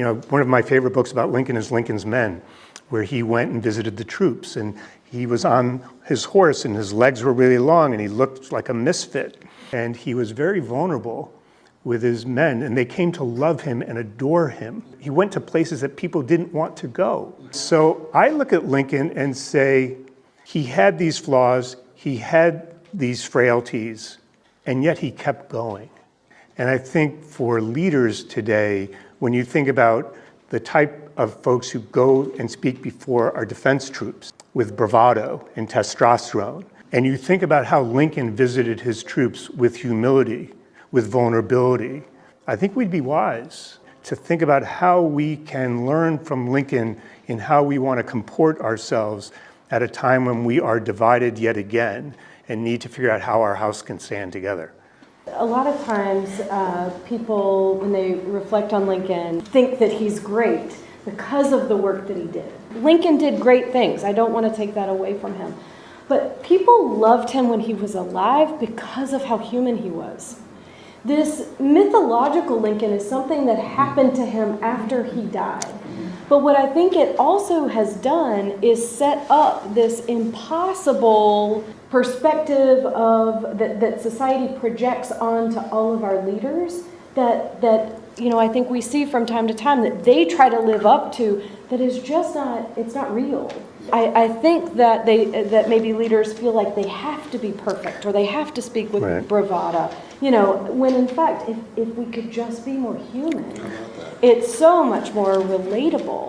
one of my favorite books about Lincoln is Lincoln's Men, where he went and visited the troops, and he was on his horse and his legs were really long and he looked like a misfit. And he was very vulnerable with his men, and they came to love him and adore him. He went to places that people didn't want to go. So I look at Lincoln and say, he had these flaws, he had these frailties, and yet he kept going. And I think for leaders today, when you think about the type of folks who go and speak before our defense troops with bravado and testosterone, and you think about how Lincoln visited his troops with humility, with vulnerability, I think we'd be wise to think about how we can learn from Lincoln in how we want to comport ourselves at a time when we are divided yet again and need to figure out how our house can stand together. A lot of times people, when they reflect on Lincoln, think that he's great because of the work that he did. Lincoln did great things. I don't want to take that away from him. But people loved him when he was alive because of how human he was. This mythological Lincoln is something that happened to him after he died. But what I think it also has done is set up this impossible perspective of that society projects onto all of our leaders that I think we see from time to time that they try to live up to, that is just not, it's not real. I think that that maybe leaders feel like they have to be perfect or they have to speak with bravado, when in fact, if we could just be more human, it's so much more relatable.